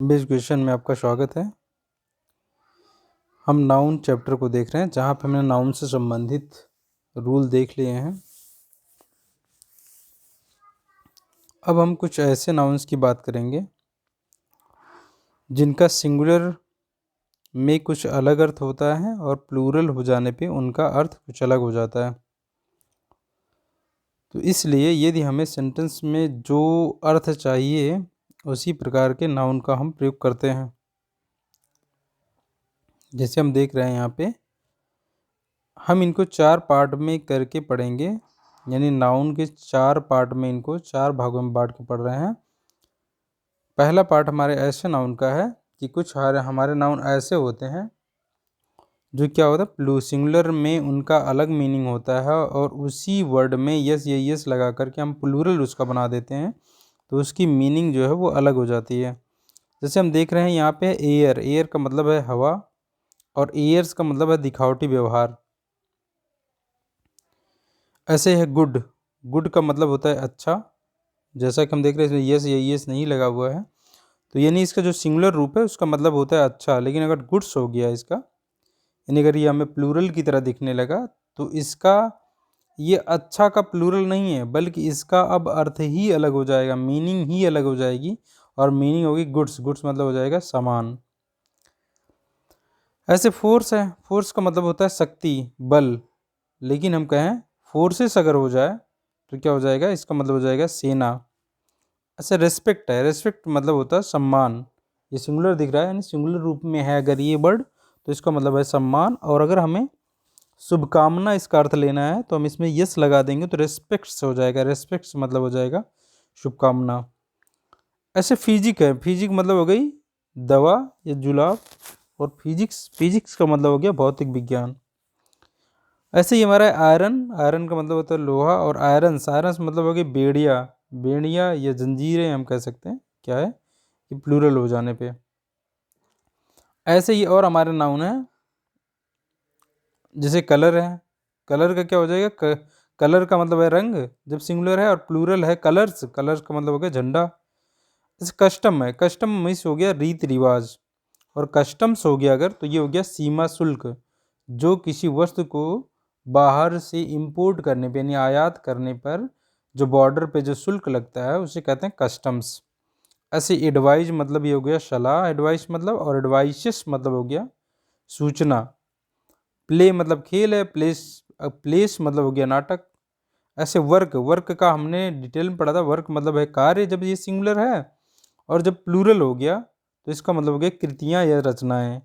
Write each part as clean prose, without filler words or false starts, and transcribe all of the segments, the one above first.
Base question में आपका स्वागत है। हम नाउन चैप्टर को देख रहे हैं जहाँ पे हमने नाउन से संबंधित रूल देख लिए हैं। अब हम कुछ ऐसे नाउन्स की बात करेंगे जिनका सिंगुलर में कुछ अलग अर्थ होता है और प्लूरल हो जाने पे उनका अर्थ कुछ अलग हो जाता है। तो इसलिए यदि हमें सेंटेंस में जो अर्थ चाहिए उसी प्रकार के नाउन का हम प्रयोग करते हैं। जैसे हम देख रहे हैं यहाँ पे हम इनको 4 पार्ट में करके पढ़ेंगे, यानी नाउन के 4 पार्ट में इनको 4 भागों में बांट के पढ़ रहे हैं। पहला पार्ट हमारे ऐसे नाउन का है कि कुछ हमारे नाउन ऐसे होते हैं जो क्या होता है सिंगुलर में उनका अलग मीनिंग होता है और उसी वर्ड में यस या यस लगा करके हम प्लूरल उसका बना देते हैं, तो उसकी मीनिंग जो है वो अलग हो जाती है। जैसे हम देख रहे हैं यहाँ पे एयर, एयर का मतलब है हवा और एयर्स का मतलब है दिखावटी व्यवहार। ऐसे है गुड, गुड का मतलब होता है अच्छा। जैसा कि हम देख रहे हैं इसमें यस या यस नहीं लगा हुआ है, तो यानी इसका जो सिंगुलर रूप है उसका मतलब होता है अच्छा। लेकिन अगर गुड्स हो गया इसका, यानी अगर ये हमें प्लूरल की तरह दिखने लगा, तो इसका ये अच्छा का प्लूरल नहीं है बल्कि इसका अब अर्थ ही अलग हो जाएगा, मीनिंग ही अलग हो जाएगी और मीनिंग होगी गुड्स। गुड्स मतलब हो जाएगा सामान। ऐसे फोर्स है, फोर्स का मतलब होता है शक्ति, बल। लेकिन हम कहें फोर्सेस अगर हो जाए तो क्या हो जाएगा, इसका मतलब हो जाएगा सेना। ऐसे रेस्पेक्ट है, रेस्पेक्ट मतलब होता है सम्मान। ये सिंगुलर दिख रहा है यानी सिंगुलर रूप में है अगर ये वर्ड, तो इसका मतलब है सम्मान। और अगर हमें शुभकामना इसका अर्थ लेना है तो हम इसमें यस लगा देंगे तो रेस्पेक्ट्स हो जाएगा। रेस्पेक्ट्स मतलब हो जाएगा शुभकामना। ऐसे फिजिक है, फिजिक मतलब हो गई दवा या जुलाब, और फिजिक्स, फिजिक्स का मतलब हो गया भौतिक विज्ञान। ऐसे ही हमारा आयरन, आयरन का मतलब होता है लोहा, और आयरन्स, आयरन्स मतलब हो गई बेड़िया, बेड़िया या जंजीरें हम कह सकते हैं। क्या है कि प्लूरल हो जाने पे। ऐसे ही और हमारे नाउन है, जैसे कलर है, कलर का क्या हो जाएगा, कलर का मतलब है रंग जब सिंगुलर है, और प्लूरल है कलर्स, कलर्स का मतलब हो गया झंडा। जैसे कस्टम है, कस्टम मीन्स हो गया रीति रिवाज, और कस्टम्स हो गया अगर तो ये हो गया सीमा शुल्क। जो किसी वस्तु को बाहर से इंपोर्ट करने पे यानी आयात करने पर जो बॉर्डर पे जो शुल्क लगता है उसे कहते हैं कस्टम्स। ऐसे एडवाइज मतलब ये हो गया सलाह, एडवाइस मतलब, और एडवाइसेस मतलब हो गया सूचना। प्ले मतलब खेल है, प्लेस, प्लेस मतलब हो गया नाटक। ऐसे वर्क, वर्क का हमने डिटेल में पढ़ा था, वर्क मतलब है कार्य जब ये सिंगुलर है, और जब प्लूरल हो गया तो इसका मतलब हो गया कृतियाँ या रचनाएं।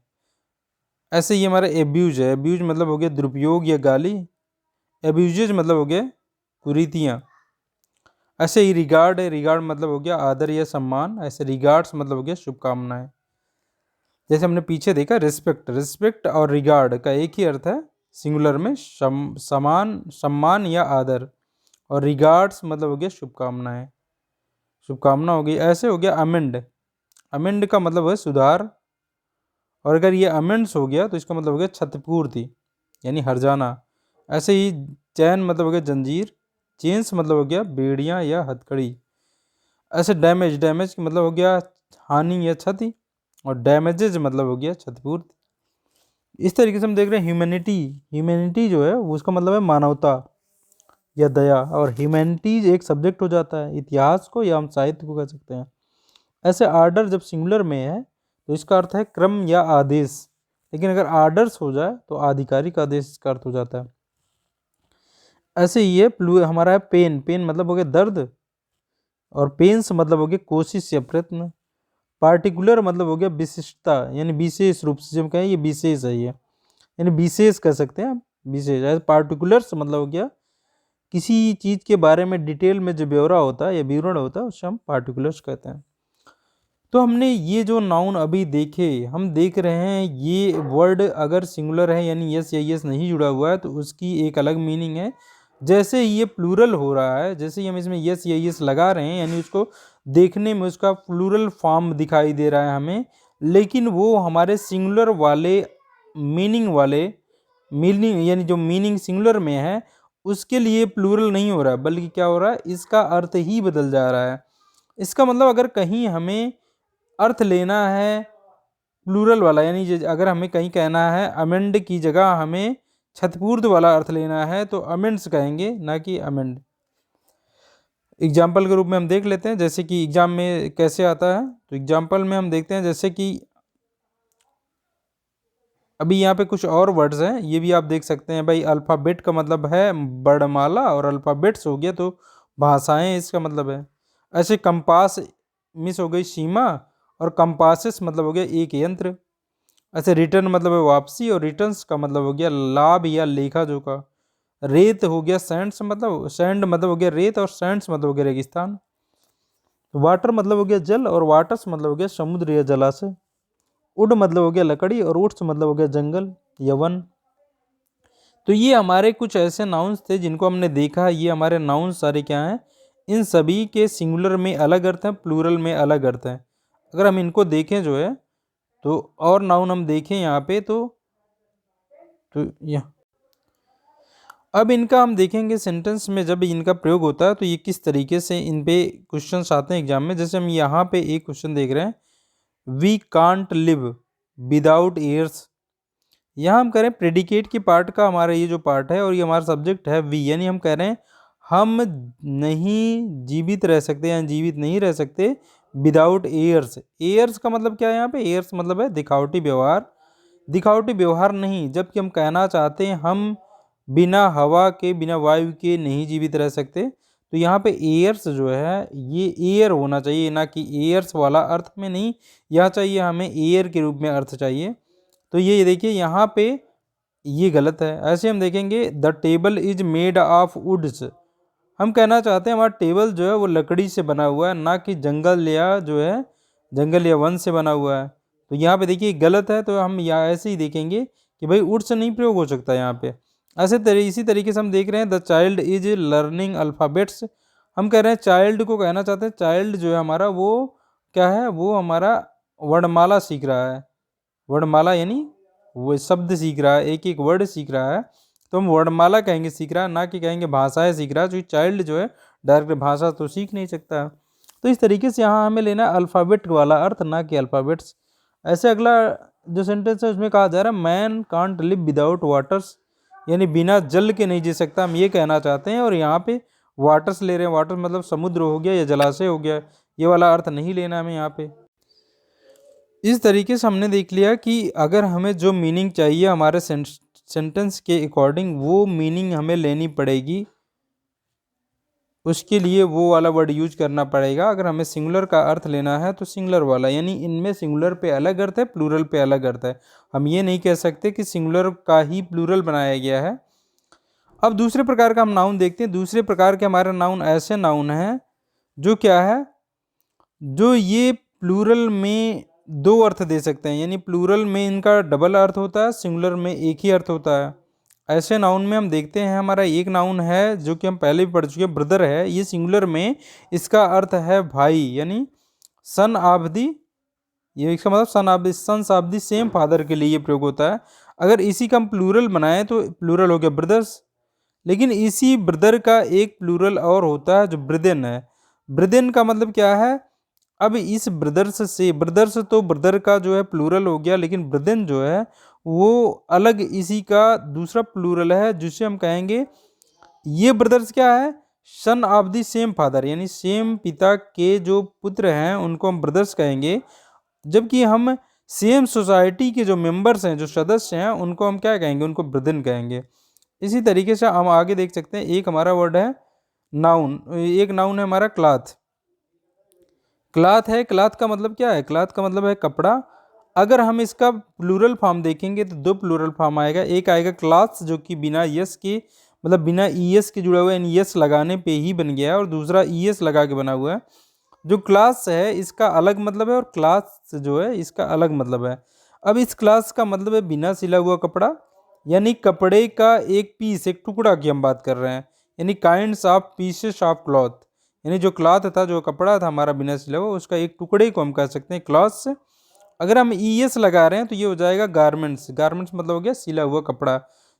ऐसे ही हमारा एब्यूज है, एब्यूज मतलब हो गया दुरुपयोग या गाली, एब्यूजेज मतलब हो गया कुरीतियाँ। ऐसे ही रिगार्ड है, रिगार्ड मतलब हो गया आदर या सम्मान। ऐसे रिगार्ड्स मतलब हो गया शुभकामनाएं। जैसे हमने पीछे देखा रिस्पेक्ट, रिस्पेक्ट और रिगार्ड का एक ही अर्थ है सिंगुलर में समान, सम्मान या आदर, और रिगार्ड्स मतलब हो गया शुभकामनाएं, शुभकामना हो गई। ऐसे हो गया अमेंड, अमेंड का मतलब है सुधार, और अगर ये अमेंड्स हो गया तो इसका मतलब हो गया क्षतिपूर्ति यानी हर्जाना। ऐसे ही चैन मतलब हो गया जंजीर, चेन्स मतलब हो गया बेड़ियाँ या हथकड़ी। ऐसे डैमेज, डैमेज का मतलब हो गया हानि या क्षति, और डैमेजेज मतलब हो गया क्षतिपूर्ति। इस तरीके से हम देख रहे हैं ह्यूमैनिटी, ह्यूमैनिटी जो है वो उसका मतलब है मानवता या दया, और ह्यूमैनिटीज एक सब्जेक्ट हो जाता है, इतिहास को या हम साहित्य को कह सकते हैं। ऐसे आर्डर जब सिंगुलर में है तो इसका अर्थ है क्रम या आदेश, लेकिन अगर आर्डर्स हो जाए तो आधिकारिक आदेश का अर्थ हो जाता है। ऐसे ही ये हमारा है पेन, पेन मतलब हो गया दर्द, और पेन्स मतलब हो गया कोशिश या प्रयत्न। पार्टिकुलर मतलब हो गया विशिष्टता यानी विशेष रूप से, जब कहें ये विशेष है, ये यानी विशेष कह सकते हैं, विशेष। ऐसे पार्टिकुलर्स मतलब हो गया किसी चीज़ के बारे में डिटेल में जो ब्यौरा होता है या विवरण होता है उसे हम पार्टिकुलर्स कहते हैं। तो हमने ये जो नाउन अभी देखे, हम देख रहे हैं ये वर्ड अगर सिंगुलर है यानी यस या यस नहीं जुड़ा हुआ है तो उसकी एक अलग मीनिंग है। जैसे ये प्लूरल हो रहा है, जैसे ही हम इसमें यस या यस लगा रहे हैं यानी उसको देखने में उसका प्लूरल फॉर्म दिखाई दे रहा है हमें, लेकिन वो हमारे सिंगुलर वाले मीनिंग यानी जो मीनिंग सिंगुलर में है उसके लिए प्लूरल नहीं हो रहा है, बल्कि क्या हो रहा है, इसका अर्थ ही बदल जा रहा है। इसका मतलब अगर कहीं हमें अर्थ लेना है प्लूरल वाला, यानी अगर हमें कहीं कहना है अमेंड की जगह हमें क्षतपूर्त वाला अर्थ लेना है तो अमेंड्स कहेंगे, ना कि अमेंड। एग्जाम्पल के रूप में हम देख लेते हैं, जैसे कि एग्जाम में कैसे आता है। तो एग्जाम्पल में हम देखते हैं, जैसे कि अभी यहाँ पे कुछ और वर्ड्स हैं, ये भी आप देख सकते हैं भाई। अल्फ़ाबेट का मतलब है वर्णमाला, और अल्फ़ाबेट्स हो गया तो भाषाएं इसका मतलब है। ऐसे कंपास मिस हो गई सीमा, और कंपासेस मतलब हो गया एक यंत्र। ऐसे रिटर्न मतलब है वापसी, और रिटर्न्स का मतलब हो गया लाभ या लेखा जोखा। रेत हो गया सैंड्स, मतलब सैंड मतलब हो गया रेत, और सैंड्स मतलब हो गया रेगिस्तान। वाटर मतलब हो गया जल, और वाटर्स मतलब हो गया समुद्र या जलाशय। वुड मतलब हो गया लकड़ी, और वुड्स मतलब हो गया जंगल या वन। तो ये हमारे कुछ ऐसे नाउन्स थे जिनको हमने देखा। ये हमारे नाउन्स सारे क्या हैं, इन सभी के सिंगुलर में अलग अर्थ हैं, प्लूरल में अलग अर्थ हैं। अगर हम इनको देखें जो है, तो और नाउन हम देखें यहाँ पे तो यहाँ अब इनका हम देखेंगे सेंटेंस में जब इनका प्रयोग होता है तो ये किस तरीके से इन पे क्वेश्चंस आते हैं एग्जाम में। जैसे हम यहाँ पे एक क्वेश्चन देख रहे हैं, we can't live without airs. यहाँ हम कह रहे हैं प्रेडिकेट की पार्ट का हमारा ये जो पार्ट है, और ये हमारा सब्जेक्ट है वी, यानी हम कह रहे हैं हम नहीं जीवित रह सकते या जीवित नहीं रह सकते विदाउट एयर्स। एयर्स का मतलब क्या है, यहाँ पे एयर्स मतलब है दिखावटी व्यवहार। दिखावटी व्यवहार नहीं, जबकि हम कहना चाहते हैं हम बिना हवा के, बिना वायु के नहीं जीवित रह सकते। तो यहाँ पे एयर्स जो है ये एयर होना चाहिए, ना कि एयर्स वाला अर्थ में नहीं। यहाँ चाहिए हमें एयर के रूप में अर्थ चाहिए। तो ये देखिए यहाँ पे ये गलत है। ऐसे हम देखेंगे the table is made of woods. हम कहना चाहते हैं हमारा टेबल जो है वो लकड़ी से बना हुआ है, ना कि जंगल या जो है जंगल या वन से बना हुआ है। तो यहाँ पे देखिए गलत है। तो हम यहाँ ऐसे ही देखेंगे कि भाई वुड्स नहीं प्रयोग हो सकता यहाँ पे। इसी तरीके से हम देख रहे हैं the child is learning alphabets. हम कह रहे हैं चाइल्ड को कहना चाहते हैं, चाइल्ड जो है हमारा वो क्या है, वो हमारा वर्णमाला सीख रहा है। वर्णमाला यानी वो शब्द सीख रहा है, एक एक वर्ड सीख रहा है। तो हम वर्णमाला कहेंगे सीख रहा है, ना कि कहेंगे भाषाएं सीख रहा है। जो चाइल्ड जो है डायरेक्ट भाषा तो सीख नहीं सकता। तो इस तरीके से यहाँ हमें लेना है अल्फ़ाबेट वाला अर्थ, ना कि अल्फ़ाबेट्स। ऐसे अगला जो सेंटेंस है उसमें कहा जा रहा है man can't live without waters, यानी बिना जल के नहीं जी सकता, हम ये कहना चाहते हैं। और यहाँ पे वाटर्स ले रहे हैं, वाटर मतलब समुद्र हो गया या जलाशय हो गया, ये वाला अर्थ नहीं लेना हमें यहाँ पे। इस तरीके से हमने देख लिया कि अगर हमें जो मीनिंग चाहिए हमारे सेंटेंस के अकॉर्डिंग, वो मीनिंग हमें लेनी पड़ेगी। उसके लिए वो वाला वर्ड यूज करना पड़ेगा। अगर हमें सिंगुलर का अर्थ लेना है तो सिंगुलर वाला, यानी इनमें सिंगुलर पे अलग अर्थ है, प्लूरल पे अलग अर्थ है। हम ये नहीं कह सकते कि सिंगुलर का ही प्लूरल बनाया गया है। अब दूसरे प्रकार का हम नाउन देखते हैं। दूसरे प्रकार के हमारे नाउन ऐसे नाउन हैं जो क्या है, जो ये प्लूरल में दो अर्थ दे सकते हैं, यानी प्लूरल में इनका डबल अर्थ होता है, सिंगुलर में एक ही अर्थ होता है। ऐसे नाउन में हम देखते हैं हमारा एक नाउन है जो कि हम पहले भी पढ़ चुके हैं, ब्रदर है। ये सिंगुलर में इसका अर्थ है भाई, यानी सन ऑफ दी, ये इसका मतलब son of the, sons of the same father के लिए ये प्रयोग होता है। अगर इसी का हम प्लूरल बनाएं तो प्लूरल हो गया ब्रदर्स। लेकिन इसी ब्रदर का एक प्लूरल और होता है जो ब्रदन है। ब्रदन का मतलब क्या है, अब इस ब्रदर्स से, ब्रदर्स तो ब्रदर का जो है प्लूरल हो गया, लेकिन ब्रदन जो है वो अलग इसी का दूसरा प्लूरल है, जिसे हम कहेंगे ये ब्रदर्स क्या है, son of the same father, यानी सेम पिता के जो पुत्र हैं उनको हम ब्रदर्स कहेंगे। जबकि हम सेम सोसाइटी के जो मेंबर्स हैं, जो सदस्य हैं, उनको हम क्या कहेंगे, उनको ब्रदन कहेंगे। इसी तरीके से हम आगे देख सकते हैं, एक हमारा वर्ड है नाउन, एक नाउन है हमारा क्लॉथ। क्लॉथ है, क्लॉथ का मतलब क्या है, क्लॉथ का मतलब है कपड़ा। अगर हम इसका प्लूरल फॉर्म देखेंगे तो दो प्लूरल फॉर्म आएगा। एक आएगा क्लॉथ्स जो कि बिना यस के, मतलब बिना ईएस के जुड़ा हुआ है, यस लगाने पे ही बन गया है, और दूसरा ईएस लगा के बना हुआ है। जो क्लास है इसका अलग मतलब है, और क्लास जो है इसका अलग मतलब है। अब इस क्लास का मतलब है बिना सिला हुआ कपड़ा, यानी कपड़े का एक पीस, एक टुकड़ा की हम बात कर रहे हैं, यानी kinds of pieces of cloth. यानी जो क्लॉथ था, जो कपड़ा था हमारा बिना सिला हुआ, उसका एक टुकड़े को हम कह सकते हैं क्लॉथ्स। अगर हम ईएस लगा रहे हैं तो ये हो जाएगा गारमेंट्स। गारमेंट्स मतलब हो गया सिला हुआ कपड़ा,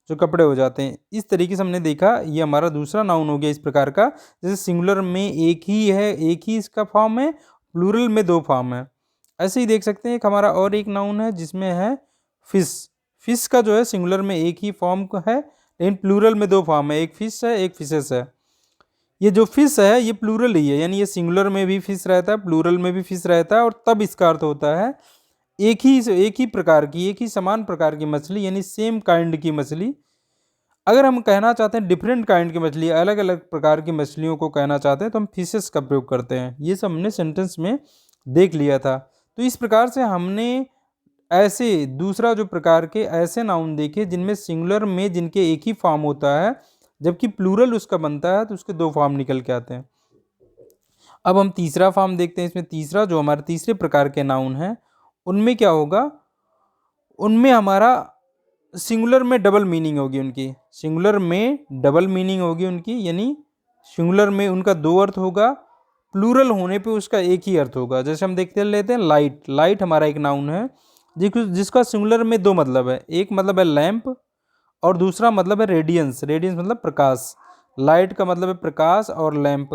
जो कपड़े हो जाते हैं। इस तरीके से हमने देखा, ये हमारा दूसरा नाउन हो गया इस प्रकार का। जैसे सिंगुलर में एक ही है, एक ही इसका फॉर्म है, प्लूरल में दो फॉर्म है। ऐसे ही देख सकते हैं एक हमारा और एक नाउन है जिसमें है फिश। फिश का जो है सिंगुलर में एक ही फॉर्म का है, लेकिन प्लूरल में दो फॉर्म है, एक फिश है एक फिशेस है। ये जो फिश है ये प्लूरल ही है, यानी ये सिंगुलर में भी फिश रहता है, प्लूरल में भी फिश रहता है, और तब इसका अर्थ होता है एक ही प्रकार की, एक ही समान प्रकार की मछली, यानी सेम काइंड की मछली। अगर हम कहना चाहते हैं डिफरेंट काइंड की मछली, अलग अलग प्रकार की मछलियों को कहना चाहते हैं, तो हम फिशेस का प्रयोग करते हैं। ये सब हमने सेंटेंस में देख लिया था। तो इस प्रकार से हमने ऐसे दूसरा जो प्रकार के ऐसे नाउन देखे जिनमें सिंगुलर में जिनके एक ही फॉर्म होता है, जबकि प्लूरल उसका बनता है तो उसके दो फॉर्म निकल के आते हैं। अब हम तीसरा फॉर्म देखते हैं। इसमें तीसरा जो हमारे तीसरे प्रकार के नाउन हैं उनमें क्या होगा, उनमें हमारा सिंगुलर में डबल मीनिंग होगी उनकी, सिंगुलर में डबल मीनिंग होगी उनकी, यानी सिंगुलर में उनका दो अर्थ होगा, प्लूरल होने पे उसका एक ही अर्थ होगा। जैसे हम देखते लेते हैं लाइट। लाइट हमारा एक नाउन है जिसका सिंगुलर में दो मतलब है, एक मतलब है लैंप और दूसरा मतलब है रेडियंस। रेडियंस मतलब प्रकाश। लाइट का मतलब है प्रकाश और लैंप,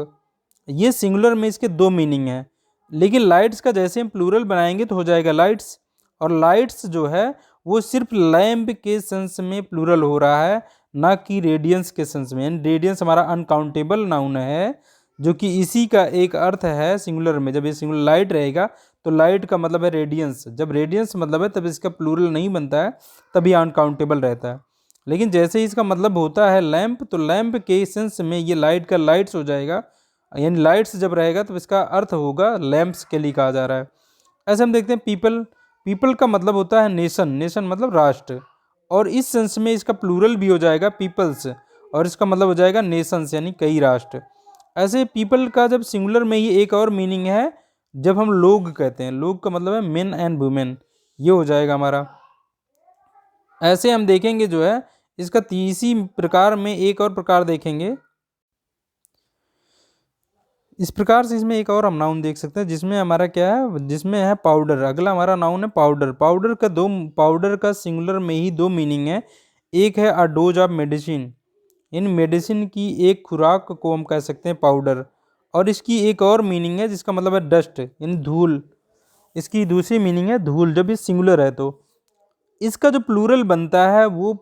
ये सिंगुलर में इसके दो मीनिंग हैं। लेकिन लाइट्स का जैसे हम प्लूरल बनाएंगे तो हो जाएगा लाइट्स, और लाइट्स जो है वो सिर्फ लैंप के सेंस में प्लूरल हो रहा है, ना कि रेडियंस के सेंस में। यानी रेडियंस हमारा अनकाउंटेबल नाउन है, जो कि इसी का एक अर्थ है सिंगुलर में। जब ये सिंगुलर लाइट रहेगा तो लाइट का मतलब है रेडियंस, जब रेडियंस मतलब है तब इसका प्लूरल नहीं बनता है, तभी अनकाउंटेबल रहता है। लेकिन जैसे ही इसका मतलब होता है लैंप, तो लैंप के सेंस में ये लाइट का लाइट्स हो जाएगा, यानी लाइट्स जब रहेगा तो इसका अर्थ होगा लैंप्स के लिए कहा जा रहा है। ऐसे हम देखते हैं पीपल। पीपल का मतलब होता है नेशन। नेशन मतलब राष्ट्र, और इस सेंस में इसका प्लूरल भी हो जाएगा पीपल्स, और इसका मतलब हो जाएगा नेशंस, यानी कई राष्ट्र। ऐसे पीपल का जब सिंगुलर में ही एक और मीनिंग है, जब हम लोग कहते हैं, लोग का मतलब है मेन एंड वुमेन, ये हो जाएगा हमारा। ऐसे हम देखेंगे जो है इसका तीसरी प्रकार में एक और प्रकार देखेंगे। इस प्रकार से इसमें एक और हम नाउन देख सकते हैं जिसमें हमारा क्या है, जिसमें है पाउडर। अगला हमारा नाउन है पाउडर। पाउडर का सिंगुलर में ही दो मीनिंग है। एक है अ dose of medicine, in medicine की एक खुराक को हम कह सकते हैं पाउडर। और इसकी एक और मीनिंग है जिसका मतलब है डस्ट, यानी धूल। इसकी दूसरी मीनिंग है धूल, जब ये सिंगुलर है तो। इसका जो प्लूरल बनता है वो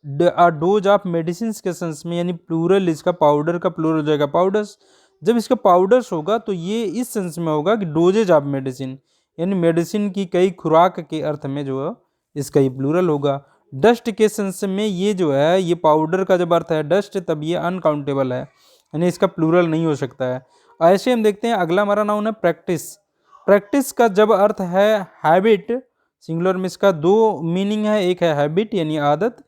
डोज ऑफ मेडिसिन के सेंस में, यानी प्लूरल इसका पाउडर का प्लूरल हो जाएगा पाउडर्स। जब इसका पाउडर्स होगा तो ये इस सेंस में होगा कि डोजेज ऑफ मेडिसिन, यानी मेडिसिन की कई खुराक के अर्थ में जो है इसका ये प्लूरल होगा। डस्ट के सेंस में ये जो है, ये पाउडर का जब अर्थ है डस्ट, तब ये अनकाउंटेबल है, यानी इसका प्लूरल नहीं हो सकता है। ऐसे हम देखते हैं अगला हमारा नाउन है प्रैक्टिस। प्रैक्टिस का जब अर्थ है हैबिट, सिंगुलर में इसका दो मीनिंग है, एक है हैबिट यानी आदत,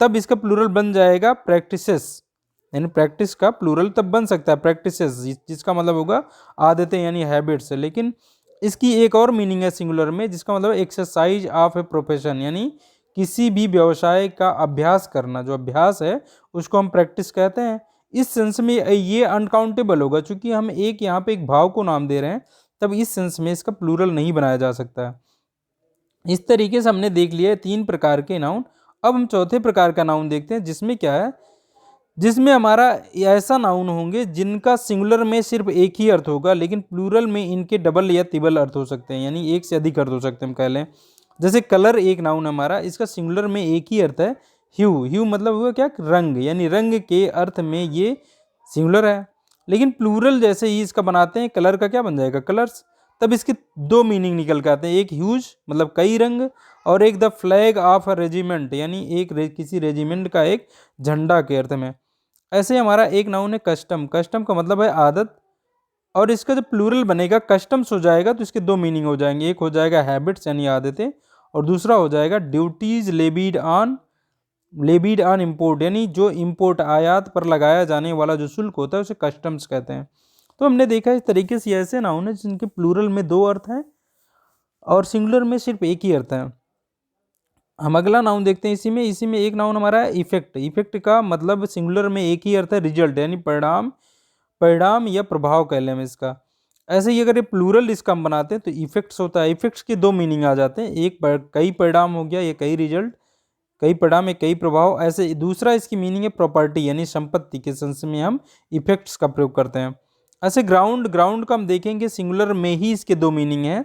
तब इसका प्लूरल बन जाएगा प्रैक्टिसेस, यानी प्रैक्टिस का प्लूरल तब बन सकता है प्रैक्टिसेस, जिसका मतलब होगा आदतें यानी हैबिट्स। लेकिन इसकी एक और मीनिंग है सिंगुलर में, जिसका मतलब एक्सरसाइज ऑफ ए प्रोफेशन, यानी किसी भी व्यवसाय का अभ्यास करना, जो अभ्यास है उसको हम प्रैक्टिस कहते हैं। इस सेंस में ये अनकाउंटेबल होगा, चूंकि हम एक यहाँ पे एक भाव को नाम दे रहे हैं, तब इस सेंस में इसका प्लूरल नहीं बनाया जा सकता है। इस तरीके से हमने देख लिया है तीन प्रकार के नाउन। अब हम चौथे प्रकार का नाउन देखते हैं, जिसमें क्या है, जिसमें हमारा ऐसा नाउन होंगे जिनका सिंगुलर में सिर्फ एक ही अर्थ होगा, लेकिन प्लूरल में इनके डबल या तिबल अर्थ हो सकते हैं, यानी एक से अधिक अर्थ हो सकते हैं हम कह लें। जैसे कलर एक नाउन हमारा, इसका सिंगुलर में एक ही अर्थ है ह्यू। ह्यू मतलब हुआ क्या, रंग, यानी रंग के अर्थ में ये सिंगुलर है। लेकिन प्लूरल जैसे ही इसका बनाते हैं कलर का क्या बन जाएगा कलर्स, तब इसके दो मीनिंग निकल के आते हैं, एक ह्यूज मतलब कई रंग, और एक the flag of a regiment, यानी किसी रेजिमेंट का एक झंडा के अर्थ में। ऐसे हमारा एक नाउन है कस्टम। कस्टम का मतलब है आदत, और इसका जब प्लूरल बनेगा कस्टम्स हो जाएगा तो इसके दो मीनिंग हो जाएंगे, एक हो जाएगा हैबिट्स यानी आदतें, और दूसरा हो जाएगा ड्यूटीज लेबीड ऑन इम्पोर्ट, यानी जो इम्पोर्ट आयात पर लगाया जाने वाला जो शुल्क होता है उसे कस्टम्स कहते हैं। तो हमने देखा इस तरीके से ऐसे नाउन है जिनके प्लूरल में दो अर्थ हैं और सिंगुलर में सिर्फ एक ही अर्थ है। हम अगला नाउन देखते हैं इसी में एक नाउन हमारा है इफेक्ट। इफेक्ट का मतलब सिंगुलर में एक ही अर्थ है रिजल्ट, यानी परिणाम या प्रभाव कह लें हम इसका। ऐसे ही अगर ये प्लूरल इसका हम बनाते हैं तो इफेक्ट्स होता है। इफेक्ट्स के दो मीनिंग आ जाते हैं, एक कई परिणाम हो गया या कई रिजल्ट, कई परिणाम या कई प्रभाव। ऐसे दूसरा इसकी मीनिंग है प्रॉपर्टी यानी संपत्ति के सेंस में हम इफेक्ट्स का प्रयोग करते हैं। ऐसे ग्राउंड का हम देखेंगे सिंगुलर में ही इसके दो मीनिंग हैं।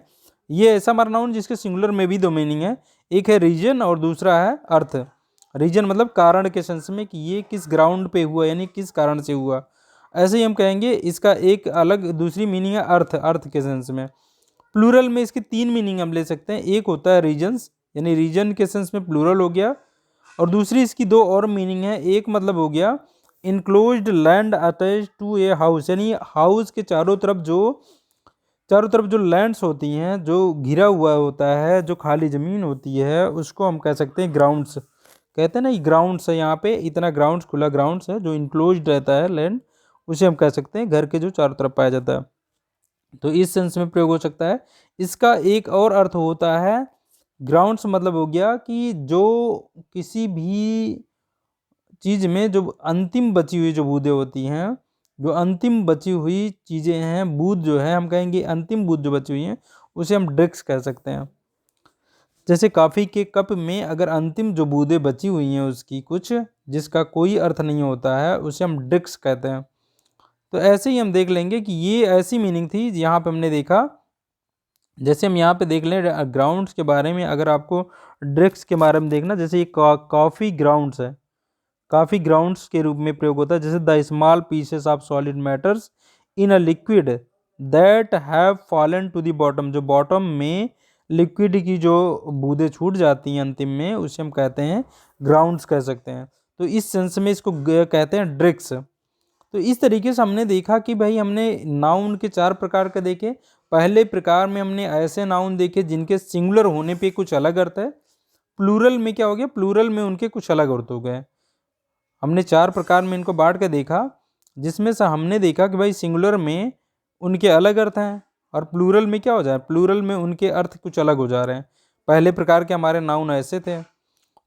ये ऐसा हमारा नाउन जिसके सिंगुलर में भी दो मीनिंग है, एक है रीजन और दूसरा है अर्थ। रीजन मतलब कारण के सेंस में कि ये किस ग्राउंड पे हुआ, यानी किस कारण से हुआ। ऐसे ही हम कहेंगे इसका एक अलग दूसरी मीनिंग है अर्थ, अर्थ के सेंस में। प्लूरल में इसकी तीन मीनिंग हम ले सकते हैं, एक होता है रीजन्स, यानी रीजन के सेंस में प्लूरल हो गया, और दूसरी इसकी दो और मीनिंग है। एक मतलब हो गया enclosed land attach to a house, यानी हाउस के चारों तरफ जो लैंड्स होती हैं, जो घिरा हुआ होता है, जो खाली ज़मीन होती है, उसको हम कह सकते हैं ग्राउंड्स। कहते हैं ना, ये ग्राउंड्स है, यहाँ पे इतना ग्राउंड्स, खुला ग्राउंड्स है जो इनक्लोज्ड रहता है लैंड, उसे हम कह सकते हैं घर के जो चारों तरफ पाया जाता है। तो इस सेंस में प्रयोग हो सकता है। इसका एक और अर्थ होता है ग्राउंड्स, मतलब हो गया कि जो किसी भी चीज़ में जो अंतिम बची हुई जो बूंदें होती हैं, जो अंतिम बची हुई चीज़ें हैं, बूंद जो है हम कहेंगे अंतिम बूंद जो बची हुई हैं उसे हम ड्रिक्स कह सकते हैं। जैसे कॉफ़ी के कप में अगर अंतिम जो बूंदें बची हुई हैं उसकी कुछ, जिसका कोई अर्थ नहीं होता है, उसे हम ड्रिक्स कहते हैं। तो ऐसे ही हम देख लेंगे कि ये ऐसी मीनिंग थी यहाँ पे हमने देखा। जैसे हम यहाँ पे देख लें ग्राउंड्स के बारे में, अगर आपको ड्रिक्स के बारे में देखना, जैसे ये कॉफ़ी ग्राउंड्स है, काफ़ी ग्राउंड्स के रूप में प्रयोग होता है। जैसे the small pieces of solid matters in a liquid that have fallen to the bottom, जो बॉटम में लिक्विड की जो बूंदें छूट जाती हैं अंतिम में, उसे हम कहते हैं ग्राउंड्स कह सकते हैं। तो इस सेंस में इसको कहते हैं ड्रिक्स। तो इस तरीके से हमने देखा कि भाई हमने नाउन के चार प्रकार के देखे। पहले प्रकार में हमने ऐसे नाउन देखे जिनके सिंगुलर होने पे कुछ अलग अर्थ है। प्लूरल में क्या हो गया, प्लूरल में उनके कुछ अलग अर्थ हो गए। हमने चार प्रकार में इनको बांट के देखा, जिसमें से हमने देखा कि भाई सिंगुलर में उनके अलग अर्थ हैं और प्लूरल में क्या हो जाए, प्लूरल में उनके अर्थ कुछ अलग हो जा रहे हैं। पहले प्रकार के हमारे नाउन ऐसे थे।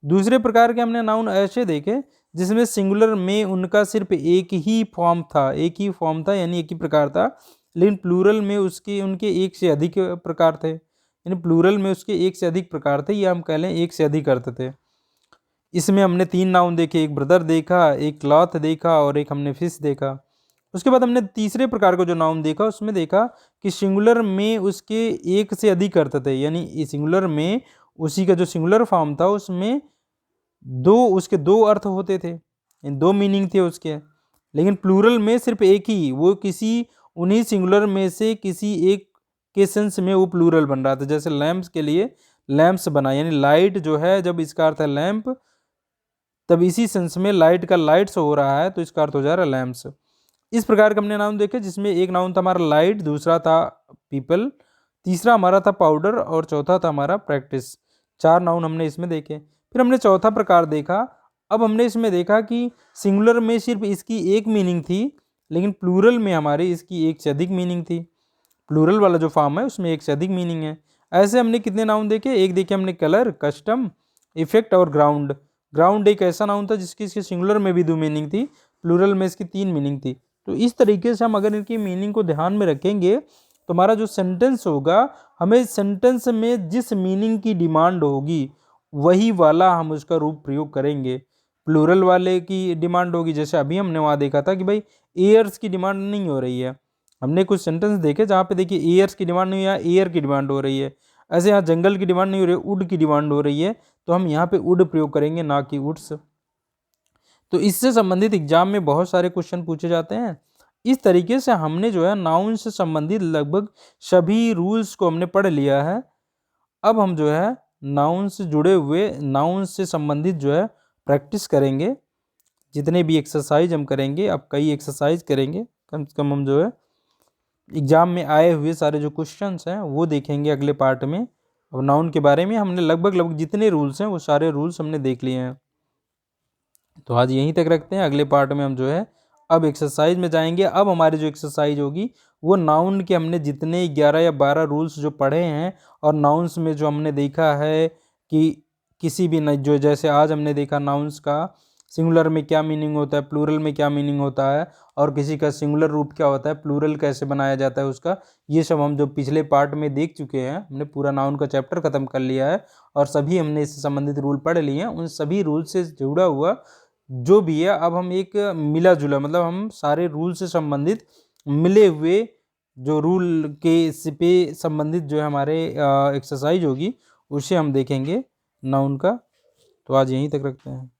दूसरे प्रकार के हमने नाउन ऐसे देखे जिसमें सिंगुलर में उनका सिर्फ एक ही फॉर्म था, यानी एक ही प्रकार था, लेकिन प्लूरल में उसके उनके एक से अधिक प्रकार थे, यानी प्लूरल में उसके एक से अधिक प्रकार थे, या हम कह लें एक से अधिक अर्थ थे। इसमें हमने तीन नाउन देखे, एक ब्रदर देखा, एक क्लॉथ देखा और एक हमने फिश देखा। उसके बाद हमने तीसरे प्रकार का जो नाउन देखा, उसमें देखा कि सिंगुलर में उसके एक से अधिक अर्थ थे, यानी सिंगुलर में उसी का जो सिंगुलर फॉर्म था उसमें उसके दो अर्थ होते थे, दो मीनिंग थे उसके। लेकिन प्लूरल में सिर्फ एक ही, वो किसी उन्हीं सिंगुलर में से किसी एक के सेंस में वो प्लूरल बन रहा था। जैसे लैंप्स के लिए लैंप्स बना, यानी लाइट जो है जब इसका अर्थ है लैंप, तब इसी सेंस में लाइट का लाइट्स हो रहा है तो इसका अर्थ हो जा रहा है लैंप्स। इस प्रकार के हमने नाउन देखे, जिसमें एक नाउन था हमारा लाइट, दूसरा था पीपल, तीसरा हमारा था पाउडर और चौथा था हमारा प्रैक्टिस। चार नाउन हमने इसमें देखे। फिर हमने चौथा प्रकार देखा। अब हमने इसमें देखा कि सिंगुलर में सिर्फ इसकी एक मीनिंग थी, लेकिन प्लूरल में हमारे इसकी एक से अधिक मीनिंग थी। प्लूरल वाला जो फॉर्म है उसमें एक से अधिक मीनिंग है। ऐसे हमने कितने नाउन देखे, एक देखे हमने कलर, कस्टम, इफेक्ट और ग्राउंड। ग्राउंड एक ऐसा नाउन था जिसकी इसके सिंगुलर में भी दो मीनिंग थी, प्लूरल में इसकी तीन मीनिंग थी। तो इस तरीके से हम अगर इनकी मीनिंग को ध्यान में रखेंगे तो हमारा जो सेंटेंस होगा, हमें सेंटेंस में जिस मीनिंग की डिमांड होगी वही वाला हम उसका रूप प्रयोग करेंगे। प्लूरल वाले की डिमांड होगी, जैसे अभी हमने वहाँ देखा था कि भाई एयर्स की डिमांड नहीं हो रही है। हमने कुछ सेंटेंस देखे जहाँ पे देखिए एयर्स की डिमांड नहीं है, एयर की डिमांड हो रही है। ऐसे यहाँ जंगल की डिमांड नहीं हो रही है, वुड की डिमांड हो रही है, तो हम यहाँ पे वुड प्रयोग करेंगे, ना कि वुड्स। तो इससे संबंधित एग्जाम में बहुत सारे क्वेश्चन पूछे जाते हैं। इस तरीके से हमने जो है नाउन से संबंधित लगभग सभी रूल्स को हमने पढ़ लिया है। अब हम जो है नाउन से जुड़े हुए, नाउन से संबंधित जो है प्रैक्टिस करेंगे। जितने भी एक्सरसाइज हम करेंगे, अब कई एक्सरसाइज करेंगे, कम से कम हम जो है एग्जाम में आए हुए सारे जो क्वेश्चंस हैं वो देखेंगे अगले पार्ट में। अब नाउन के बारे में हमने लगभग जितने रूल्स हैं वो सारे रूल्स हमने देख लिए हैं। तो आज यहीं तक रखते हैं, अगले पार्ट में हम जो है अब एक्सरसाइज में जाएंगे। अब हमारी जो एक्सरसाइज होगी वो नाउन के हमने जितने 11 या 12 रूल्स जो पढ़े हैं, और नाउन्स में जो हमने देखा है कि किसी भी जो जैसे आज हमने देखा नाउन्स का सिंगुलर में क्या मीनिंग होता है, प्लूरल में क्या मीनिंग होता है, और किसी का सिंगुलर रूप क्या होता है, प्लूरल कैसे बनाया जाता है उसका, ये सब हम जो पिछले पार्ट में देख चुके हैं। हमने पूरा नाउन का चैप्टर खत्म कर लिया है और सभी हमने इससे संबंधित रूल पढ़ लिए हैं। उन सभी रूल से जुड़ा हुआ जो भी है, अब हम एक मिला जुला, मतलब हम सारे रूल से संबंधित मिले हुए जो रूल के पे संबंधित जो है हमारे एक्सरसाइज होगी उसे हम देखेंगे नाउन का। तो आज यहीं तक रखते हैं।